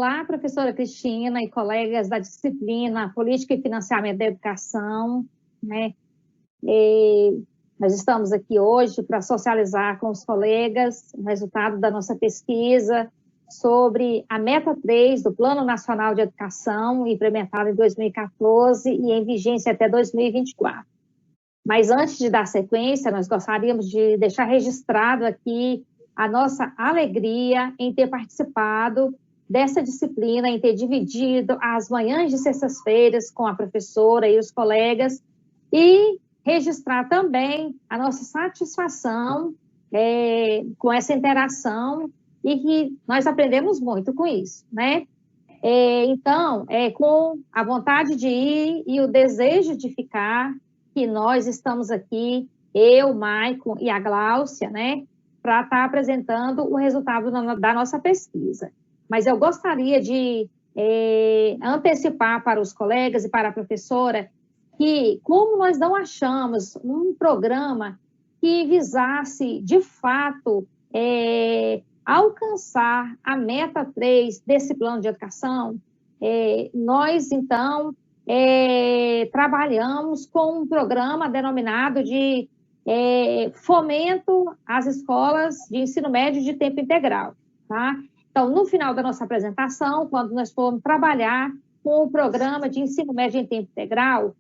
Olá, professora Cristina e colegas da disciplina Política e Financiamento da Educação, né? Nós estamos aqui hoje para socializar com os colegas o resultado da nossa pesquisa sobre a meta 3 do Plano Nacional de Educação, implementado em 2014 e em vigência até 2024. Mas antes de dar sequência, nós gostaríamos de deixar registrado aqui a nossa alegria em ter participado dessa disciplina, em ter dividido as manhãs de sextas-feiras com a professora e os colegas, e registrar também a nossa satisfação com essa interação e que nós aprendemos muito com isso, né? Então, com a vontade de ir e o desejo de ficar, que nós estamos aqui, eu, Maicon e a Gláucia, né, para estar apresentando o resultado da nossa pesquisa. Mas eu gostaria de antecipar para os colegas e para a professora que, como nós não achamos um programa que visasse, de fato, alcançar a meta 3 desse plano de educação, nós, então, trabalhamos com um programa denominado de fomento às escolas de ensino médio de tempo integral, tá? Então, no final da nossa apresentação, quando nós formos trabalhar com o programa de ensino médio em tempo integral,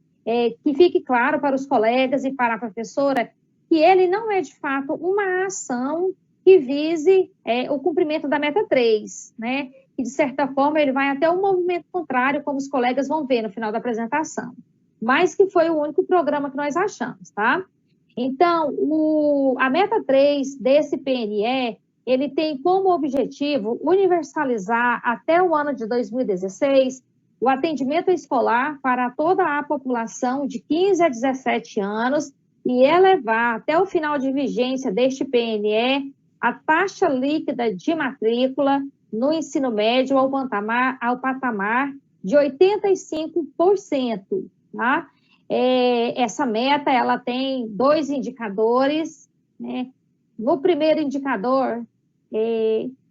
que fique claro para os colegas e para a professora que ele não é, de fato, uma ação que vise o cumprimento da meta 3, né? E, de certa forma, ele vai até um movimento contrário, como os colegas vão ver no final da apresentação, mas que foi o único programa que nós achamos, tá? Então, a meta 3 desse PNE, ele tem como objetivo universalizar até o ano de 2016 o atendimento escolar para toda a população de 15 a 17 anos e elevar até o final de vigência deste PNE a taxa líquida de matrícula no ensino médio ao patamar de 85%, tá? Essa meta, ela tem 2 indicadores, né? No primeiro indicador,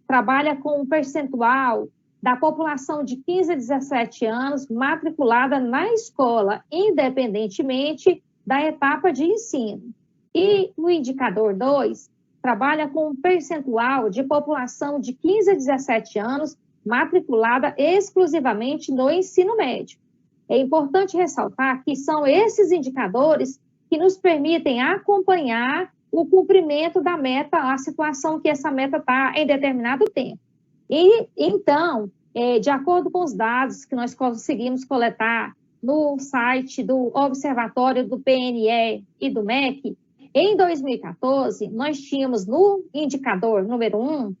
trabalha com um percentual da população de 15 a 17 anos matriculada na escola, independentemente da etapa de ensino. E o indicador 2 trabalha com um percentual de população de 15 a 17 anos matriculada exclusivamente no ensino médio. É importante ressaltar que são esses indicadores que nos permitem acompanhar o cumprimento da meta, a situação que essa meta está em determinado tempo. E, então, de acordo com os dados que nós conseguimos coletar no site do Observatório do PNE e do MEC, em 2014, nós tínhamos no indicador número 1,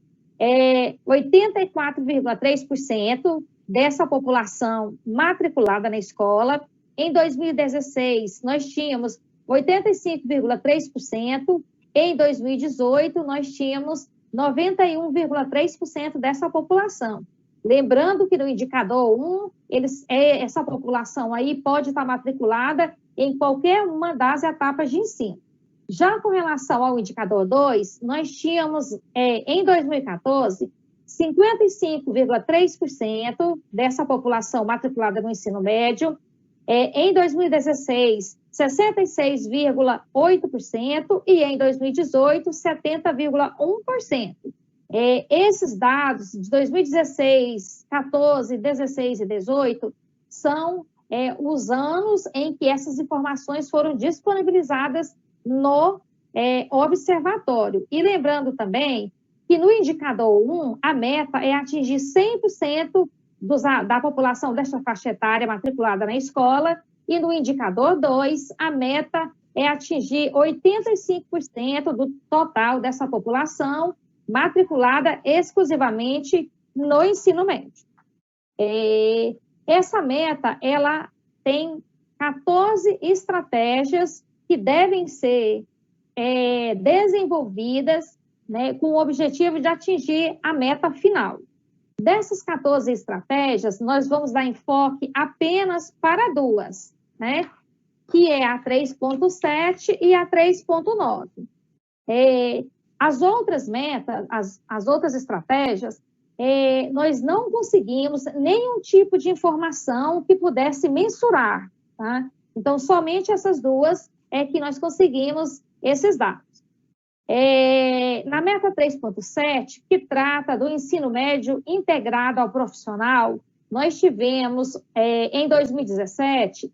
84,3% dessa população matriculada na escola. Em 2016, nós tínhamos 85,3%. Em 2018, nós tínhamos 91,3% dessa população. Lembrando que no indicador 1, essa população aí pode estar matriculada em qualquer uma das etapas de ensino. Já com relação ao indicador 2, nós tínhamos, em 2014, 55,3% dessa população matriculada no ensino médio. Em 2016, 66,8% e em 2018, 70,1%. Esses dados de 2016, 14, 16 e 18 são os anos em que essas informações foram disponibilizadas no observatório. E lembrando também que no indicador 1, a meta é atingir 100% da população desta faixa etária matriculada na escola, e no indicador 2, a meta é atingir 85% do total dessa população matriculada exclusivamente no ensino médio. Essa meta, ela tem 14 estratégias que devem ser desenvolvidas, né, com o objetivo de atingir a meta final. Dessas 14 estratégias, nós vamos dar enfoque apenas para 2, né, que é a 3.7 e a 3.9. As outras metas, as outras estratégias, nós não conseguimos nenhum tipo de informação que pudesse mensurar, tá? Então, somente essas duas é que nós conseguimos esses dados. Na meta 3.7, que trata do ensino médio integrado ao profissional, nós tivemos, em 2017,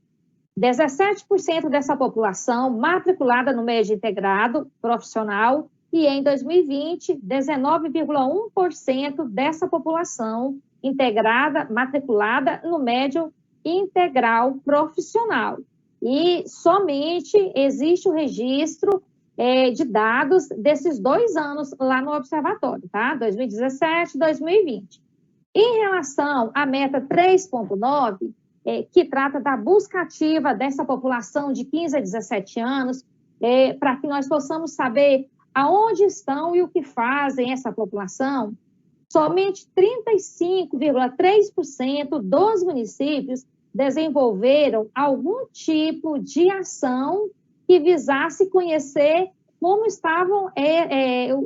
17% dessa população matriculada no médio integrado profissional e, em 2020, 19,1% dessa população integrada, matriculada no médio integral profissional. E somente existe o registro de dados desses 2 anos lá no observatório, tá? 2017 e 2020. Em relação à meta 3.9, que trata da busca ativa dessa população de 15 a 17 anos, para que nós possamos saber aonde estão e o que fazem essa população, somente 35,3% dos municípios desenvolveram algum tipo de ação que visasse conhecer como estavam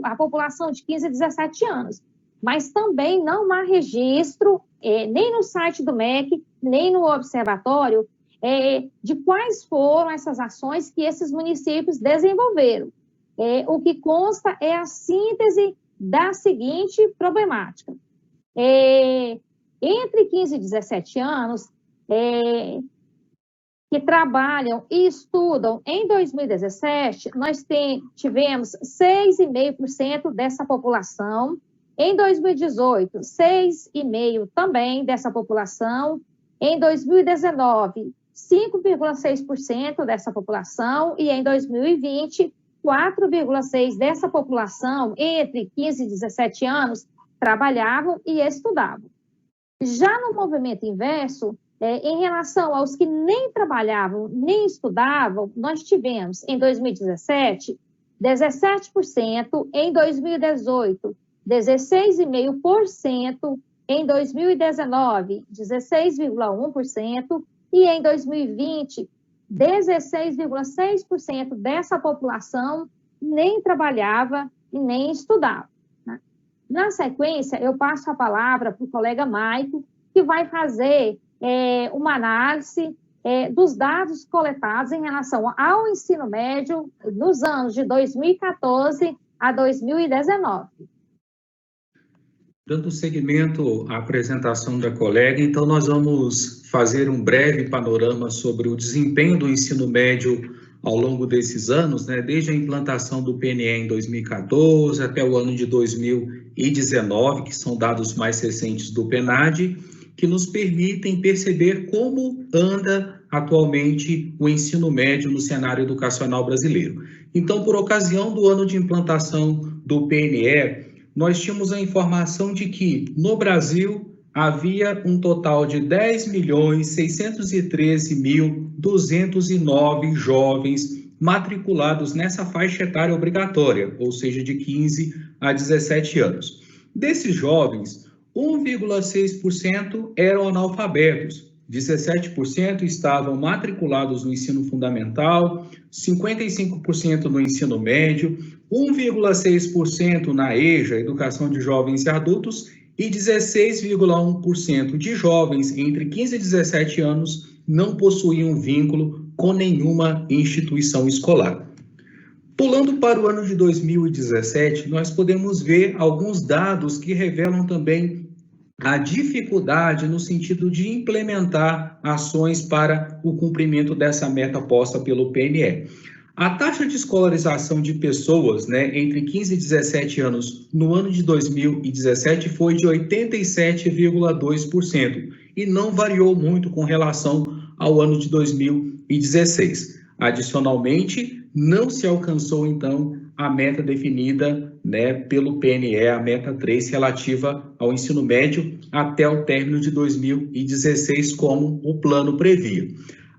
a população de 15 a 17 anos. Mas também não há registro, nem no site do MEC, nem no observatório, de quais foram essas ações que esses municípios desenvolveram. O que consta é a síntese da seguinte problemática. Entre 15 e 17 anos, que trabalham e estudam, em 2017, nós tivemos 6,5% dessa população. Em 2018, 6,5% também dessa população. Em 2019, 5,6% dessa população. E em 2020, 4,6% dessa população, entre 15 e 17 anos, trabalhavam e estudavam. Já no movimento inverso, em relação aos que nem trabalhavam, nem estudavam, nós tivemos, em 2017, 17%, em 2018, 16,5%, em 2019, 16,1%, e em 2020, 16,6% dessa população nem trabalhava e nem estudava. Na sequência, eu passo a palavra para o colega Maico, que vai fazer uma análise dos dados coletados em relação ao ensino médio nos anos de 2014 a 2019. Dando seguimento à apresentação da colega, então nós vamos fazer um breve panorama sobre o desempenho do ensino médio ao longo desses anos, né, desde a implantação do PNE em 2014 até o ano de 2019, que são dados mais recentes do PNAD, que nos permitem perceber como anda atualmente o ensino médio no cenário educacional brasileiro. Então, por ocasião do ano de implantação do PNE, nós tínhamos a informação de que, no Brasil, havia um total de 10.613.209 jovens matriculados nessa faixa etária obrigatória, ou seja, de 15 a 17 anos. Desses jovens, 1,6% eram analfabetos, 17% estavam matriculados no ensino fundamental, 55% no ensino médio, 1,6% na EJA, Educação de Jovens e Adultos, e 16,1% de jovens entre 15 e 17 anos não possuíam vínculo com nenhuma instituição escolar. Pulando para o ano de 2017, nós podemos ver alguns dados que revelam também a dificuldade no sentido de implementar ações para o cumprimento dessa meta posta pelo PNE. A taxa de escolarização de pessoas, entre 15 e 17 anos no ano de 2017 foi de 87,2% e não variou muito com relação ao ano de 2016. Adicionalmente, não se alcançou, então, a meta definida pelo PNE, a meta 3, relativa ao ensino médio até o término de 2016, como o plano previa.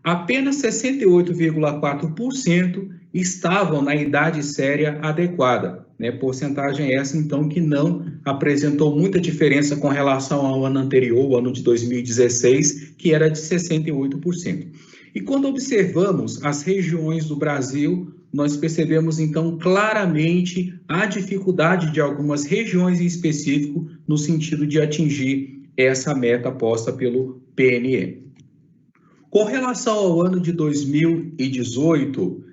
Apenas 68,4% estavam na idade séria adequada, porcentagem essa, então, que não apresentou muita diferença com relação ao ano anterior, o ano de 2016, que era de 68%. E quando observamos as regiões do Brasil, nós percebemos, então, claramente a dificuldade de algumas regiões em específico no sentido de atingir essa meta posta pelo PNE. Com relação ao ano de 2018,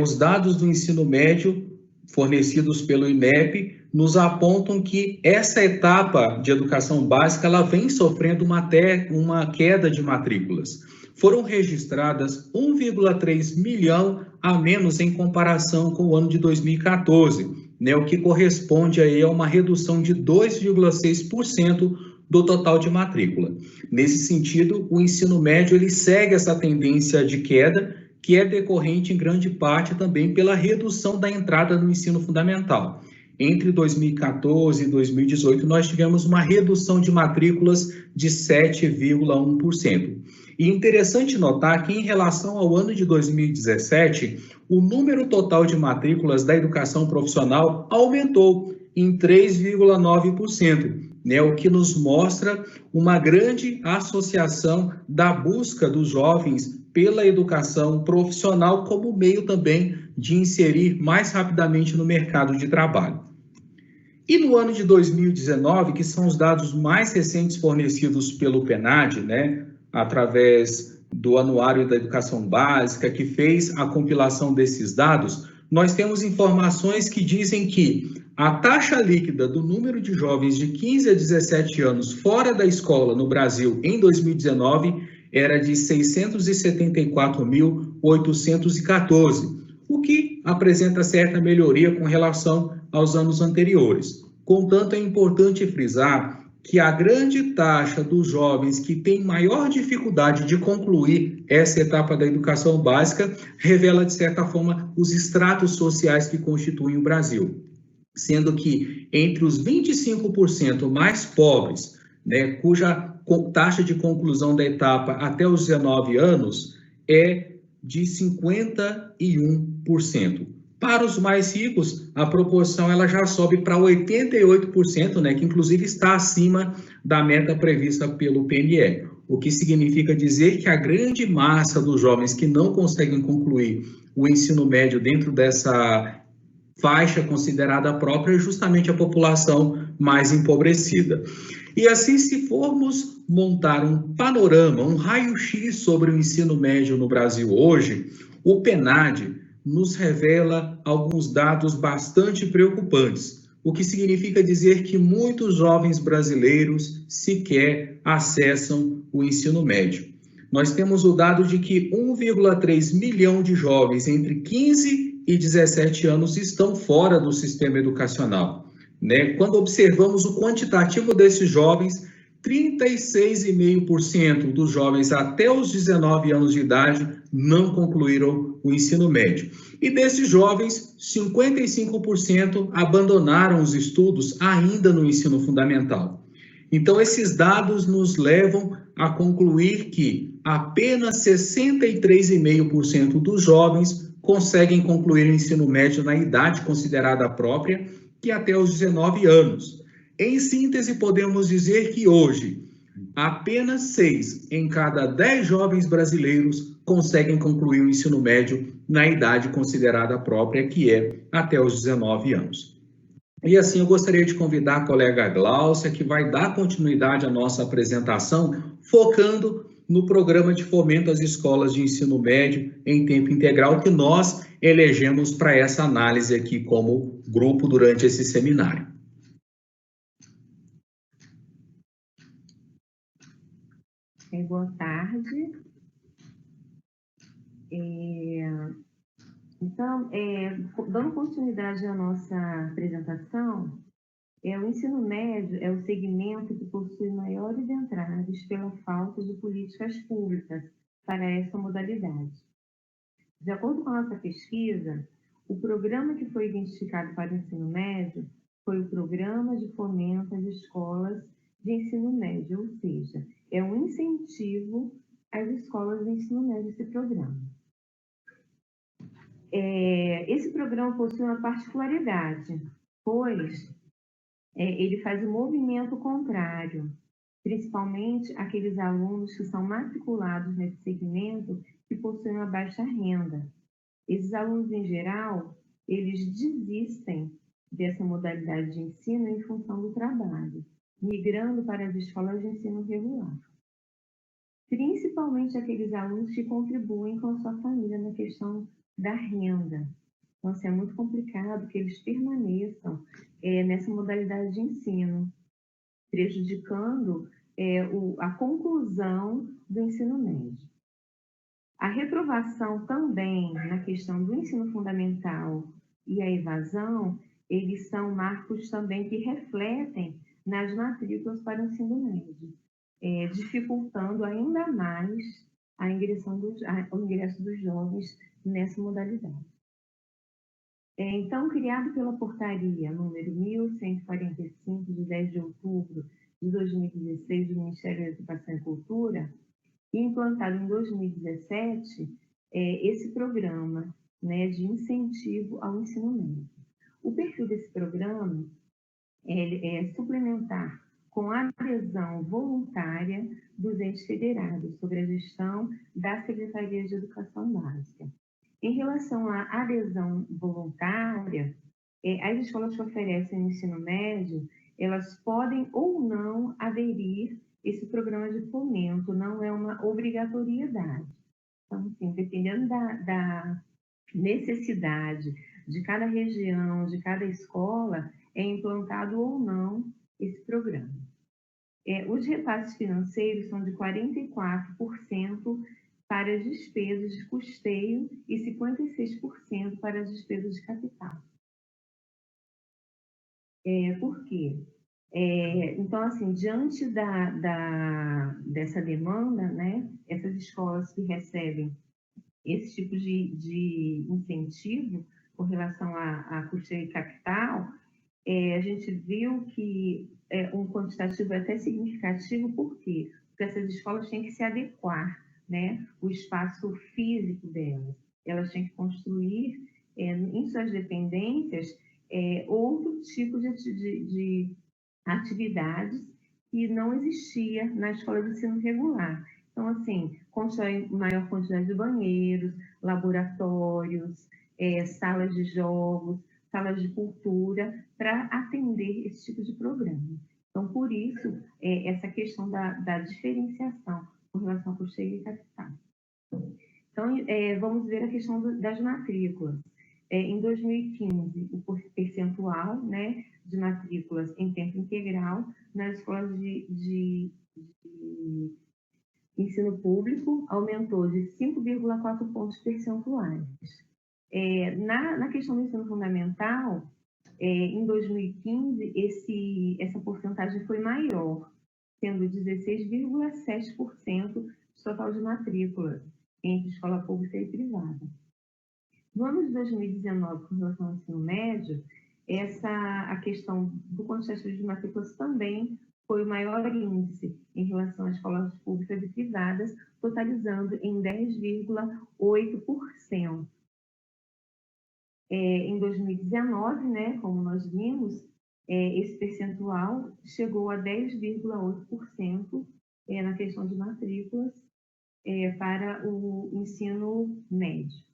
os dados do ensino médio fornecidos pelo INEP nos apontam que essa etapa de educação básica ela vem sofrendo uma queda de matrículas. Foram registradas 1,3 milhão a menos em comparação com o ano de 2014, o que corresponde aí a uma redução de 2,6% do total de matrícula. Nesse sentido, o ensino médio ele segue essa tendência de queda, que é decorrente em grande parte também pela redução da entrada no ensino fundamental. Entre 2014 e 2018, nós tivemos uma redução de matrículas de 7,1%. E interessante notar que, em relação ao ano de 2017, o número total de matrículas da educação profissional aumentou em 3,9%, o que nos mostra uma grande associação da busca dos jovens pela educação profissional como meio também de inserir mais rapidamente no mercado de trabalho. E no ano de 2019, que são os dados mais recentes fornecidos pelo PNAD, através do Anuário da Educação Básica, que fez a compilação desses dados, nós temos informações que dizem que a taxa líquida do número de jovens de 15 a 17 anos fora da escola no Brasil em 2019 era de 674.814, o que apresenta certa melhoria com relação aos anos anteriores. Contanto, é importante frisar que a grande taxa dos jovens que têm maior dificuldade de concluir essa etapa da educação básica revela, de certa forma, os estratos sociais que constituem o Brasil, sendo que entre os 25% mais pobres, cuja taxa de conclusão da etapa até os 19 anos é de 51%. Para os mais ricos, a proporção ela já sobe para 88%, que inclusive está acima da meta prevista pelo PNE, o que significa dizer que a grande massa dos jovens que não conseguem concluir o ensino médio dentro dessa faixa considerada própria é justamente a população mais empobrecida. E assim, se formos montar um panorama, um raio-x sobre o ensino médio no Brasil hoje, o PNAD nos revela alguns dados bastante preocupantes, o que significa dizer que muitos jovens brasileiros sequer acessam o ensino médio. Nós temos o dado de que 1,3 milhão de jovens entre 15 e 17 anos estão fora do sistema educacional. Quando observamos o quantitativo desses jovens, 36,5% dos jovens até os 19 anos de idade não concluíram o ensino médio. E desses jovens, 55% abandonaram os estudos ainda no ensino fundamental. Então, esses dados nos levam a concluir que apenas 63,5% dos jovens conseguem concluir o ensino médio na idade considerada própria, que é até os 19 anos. Em síntese, podemos dizer que hoje, apenas 6 em cada 10 jovens brasileiros conseguem concluir o ensino médio na idade considerada própria, que é até os 19 anos. E assim, eu gostaria de convidar a colega Gláucia, que vai dar continuidade à nossa apresentação, focando no programa de fomento às escolas de ensino médio em tempo integral, que nós elegemos para essa análise aqui como grupo durante esse seminário. Boa tarde. Então, dando continuidade à nossa apresentação, o ensino médio é o segmento que possui maiores entraves pela falta de políticas públicas para essa modalidade. De acordo com a nossa pesquisa, o programa que foi identificado para o ensino médio foi o Programa de Fomento às Escolas de Ensino Médio, ou seja, é um incentivo às escolas de ensino médio esse programa. Esse programa possui uma particularidade, pois ele faz um movimento contrário, principalmente aqueles alunos que são matriculados nesse segmento que possuem uma baixa renda. Esses alunos, em geral, eles desistem dessa modalidade de ensino em função do trabalho. migrando para as escolas de ensino regular. Principalmente aqueles alunos que contribuem com a sua família na questão da renda. Então, assim, é muito complicado que eles permaneçam nessa modalidade de ensino, prejudicando a conclusão do ensino médio. A reprovação também na questão do ensino fundamental e a evasão, eles são marcos também que refletem nas matrículas para o ensino médio, dificultando ainda mais o ingresso dos jovens nessa modalidade. Então, criado pela portaria número 1145, de 10 de outubro de 2016, do Ministério da Educação e Cultura, e implantado em 2017, esse programa, né, de incentivo ao ensino médio. O perfil desse programa é suplementar com a adesão voluntária dos entes federados sobre a gestão da Secretaria de Educação Básica. Em relação à adesão voluntária, as escolas que oferecem o ensino médio, elas podem ou não aderir esse programa de fomento, não é uma obrigatoriedade. Então, assim, dependendo da necessidade de cada região, de cada escola, é implantado ou não esse programa. Os repasses financeiros são de 44% para as despesas de custeio e 56% para as despesas de capital. Por quê? Então, assim, diante dessa demanda, né, essas escolas que recebem esse tipo de incentivo com relação a custeio e capital, a gente viu que um quantitativo é até significativo, por quê? Porque essas escolas têm que se adequar, né, o espaço físico delas. Elas têm que construir, em suas dependências, outro tipo de atividades que não existia na escola de ensino regular. Então, assim, constrói maior quantidade de banheiros, laboratórios, salas de jogos, salas de cultura, para atender esse tipo de programa. Então, por isso, essa questão da diferenciação com relação ao custeio e capital. Então, vamos ver a questão das matrículas. Em 2015, o percentual, né, de matrículas em tempo integral nas escolas de ensino público aumentou de 5,4 pontos percentuais. Na questão do ensino fundamental, em 2015, essa porcentagem foi maior, sendo 16,7% do total de matrículas entre escola pública e privada. No ano de 2019, com relação ao ensino médio, a questão do quantitativo de matrículas também foi o maior índice em relação às escolas públicas e privadas, totalizando em 10,8%. Em 2019, né, como nós vimos, esse percentual chegou a 10,8% na questão de matrículas para o ensino médio.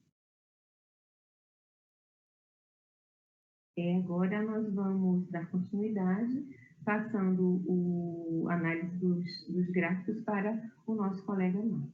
Agora nós vamos dar continuidade, passando a análise dos gráficos para o nosso colega Marco.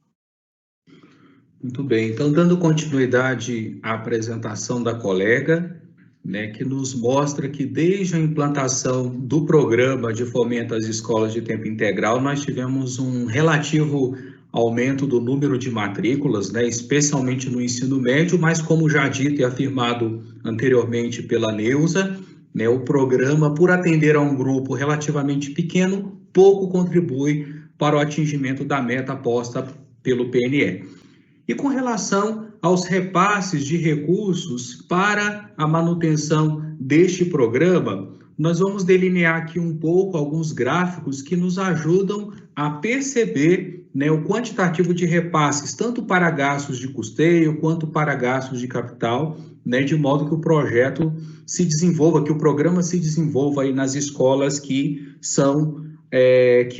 Muito bem, então dando continuidade à apresentação da colega, né, que nos mostra que desde a implantação do programa de fomento às escolas de tempo integral, nós tivemos um relativo aumento do número de matrículas, né, especialmente no ensino médio, mas como já dito e afirmado anteriormente pela Neuza, né, o programa, por atender a um grupo relativamente pequeno, pouco contribui para o atingimento da meta posta pelo PNE. E com relação aos repasses de recursos para a manutenção deste programa, nós vamos delinear aqui um pouco alguns gráficos que nos ajudam a perceber, né, o quantitativo de repasses, tanto para gastos de custeio quanto para gastos de capital, né, de modo que o projeto se desenvolva, que o programa se desenvolva aí nas escolas que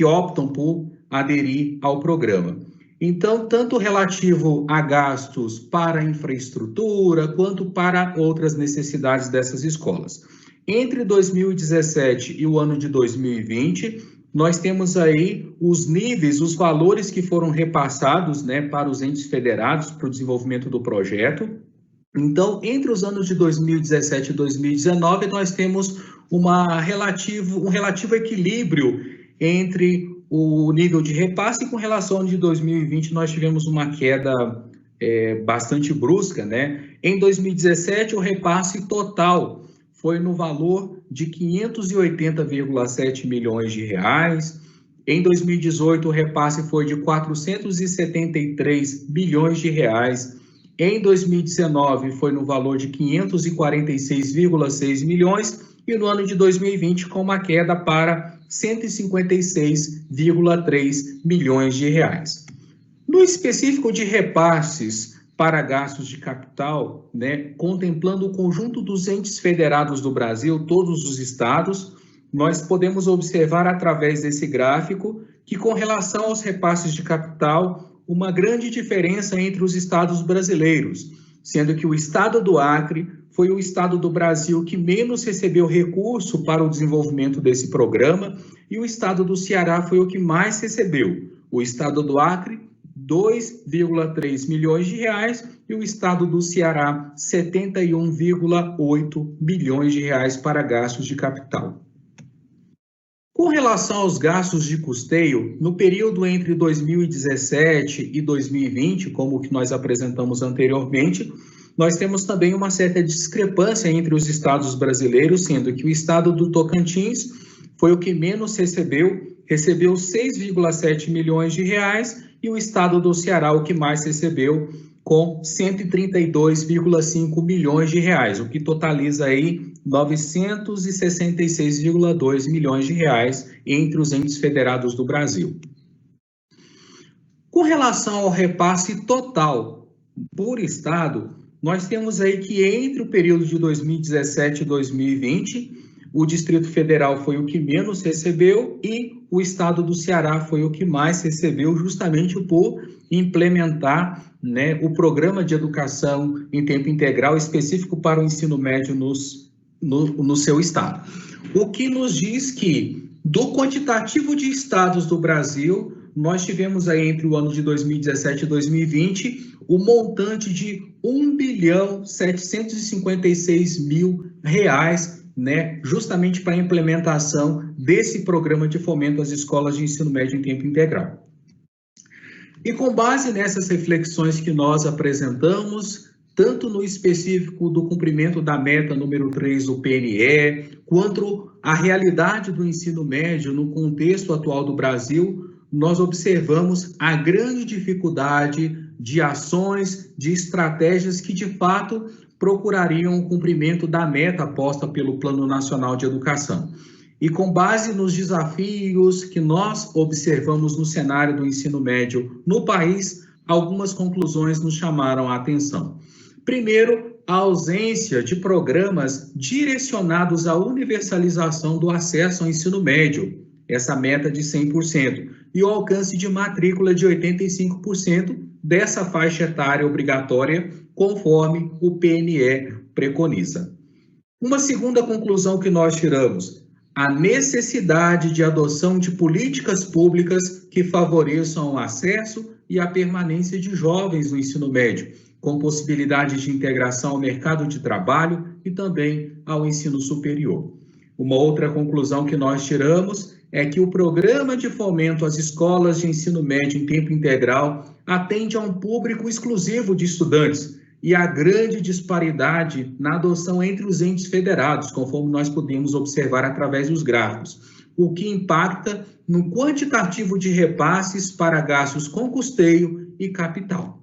optam por aderir ao programa. Então, tanto relativo a gastos para infraestrutura, quanto para outras necessidades dessas escolas. Entre 2017 e o ano de 2020, nós temos aí os níveis, os valores que foram repassados, né, para os entes federados para o desenvolvimento do projeto. Então, entre os anos de 2017 e 2019, nós temos um relativo equilíbrio entre o nível de repasse, e com relação ao ano de 2020, nós tivemos uma queda bastante brusca, né? Em 2017, o repasse total foi no valor de 580,7 milhões de reais. Em 2018, o repasse foi de 473 bilhões de reais. Em 2019, foi no valor de 546,6 milhões, e no ano de 2020, com uma queda para 156,3 milhões de reais. No específico de repasses para gastos de capital, né, contemplando o conjunto dos entes federados do Brasil, todos os estados, nós podemos observar através desse gráfico que, com relação aos repasses de capital, uma grande diferença entre os estados brasileiros, sendo que o estado do Acre foi o estado do Brasil que menos recebeu recurso para o desenvolvimento desse programa, e o estado do Ceará foi o que mais recebeu. O estado do Acre, 2,3 milhões de reais, e o estado do Ceará, 71,8 milhões de reais para gastos de capital. Com relação aos gastos de custeio, no período entre 2017 e 2020, como o que nós apresentamos anteriormente, nós temos também uma certa discrepância entre os estados brasileiros, sendo que o estado do Tocantins foi o que menos recebeu 6,7 milhões de reais, e o estado do Ceará o que mais recebeu, com 132,5 milhões de reais, o que totaliza aí 966,2 milhões de reais entre os entes federados do Brasil. Com relação ao repasse total por estado, nós temos aí que entre o período de 2017 e 2020, o Distrito Federal foi o que menos recebeu e o estado do Ceará foi o que mais recebeu, justamente por implementar, né, o programa de educação em tempo integral específico para o ensino médio no seu estado. O que nos diz que, do quantitativo de estados do Brasil, nós tivemos aí entre o ano de 2017 e 2020 o montante de R$1.756 mil, né, justamente para a implementação desse programa de fomento às escolas de ensino médio em tempo integral. E com base nessas reflexões que nós apresentamos, tanto no específico do cumprimento da meta número 3 do PNE, quanto a realidade do ensino médio no contexto atual do Brasil, nós observamos a grande dificuldade de ações, de estratégias que, de fato, procurariam o cumprimento da meta posta pelo Plano Nacional de Educação. E com base nos desafios que nós observamos no cenário do ensino médio no país, algumas conclusões nos chamaram a atenção. Primeiro, a ausência de programas direcionados à universalização do acesso ao ensino médio, essa meta de 100%, e o alcance de matrícula de 85% dessa faixa etária obrigatória, conforme o PNE preconiza. Uma segunda conclusão que nós tiramos: a necessidade de adoção de políticas públicas que favoreçam o acesso e a permanência de jovens no ensino médio, com possibilidade de integração ao mercado de trabalho e também ao ensino superior. Uma outra conclusão que nós tiramos é que o programa de fomento às escolas de ensino médio em tempo integral atende a um público exclusivo de estudantes e a grande disparidade na adoção entre os entes federados, conforme nós podemos observar através dos gráficos, o que impacta no quantitativo de repasses para gastos com custeio e capital.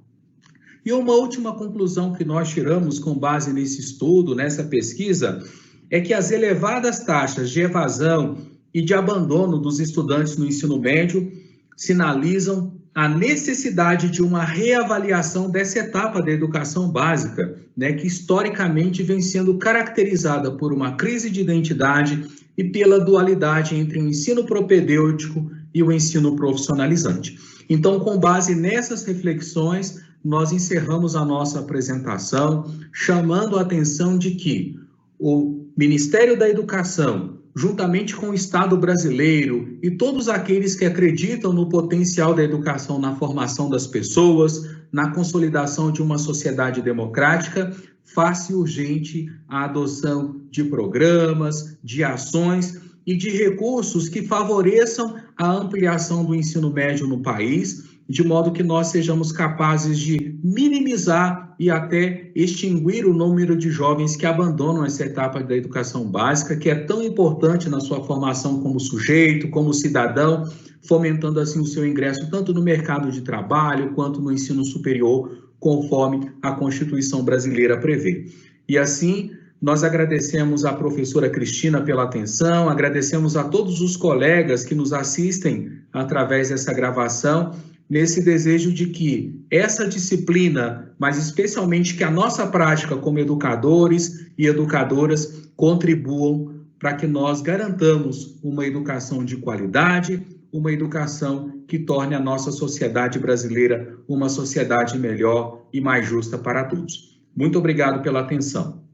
E uma última conclusão que nós tiramos com base nesse estudo, nessa pesquisa, é que as elevadas taxas de evasão e de abandono dos estudantes no ensino médio sinalizam a necessidade de uma reavaliação dessa etapa da educação básica, né, que historicamente vem sendo caracterizada por uma crise de identidade e pela dualidade entre o ensino propedêutico e o ensino profissionalizante. Então, com base nessas reflexões, nós encerramos a nossa apresentação, chamando a atenção de que o Ministério da Educação, juntamente com o Estado brasileiro e todos aqueles que acreditam no potencial da educação na formação das pessoas, na consolidação de uma sociedade democrática, faça urgente a adoção de programas, de ações e de recursos que favoreçam a ampliação do ensino médio no país, de modo que nós sejamos capazes de minimizar e até extinguir o número de jovens que abandonam essa etapa da educação básica, que é tão importante na sua formação como sujeito, como cidadão, fomentando assim o seu ingresso tanto no mercado de trabalho quanto no ensino superior, conforme a Constituição brasileira prevê. E assim, nós agradecemos à professora Cristina pela atenção, agradecemos a todos os colegas que nos assistem através dessa gravação, nesse desejo de que essa disciplina, mas especialmente que a nossa prática como educadores e educadoras contribuam para que nós garantamos uma educação de qualidade, uma educação que torne a nossa sociedade brasileira uma sociedade melhor e mais justa para todos. Muito obrigado pela atenção.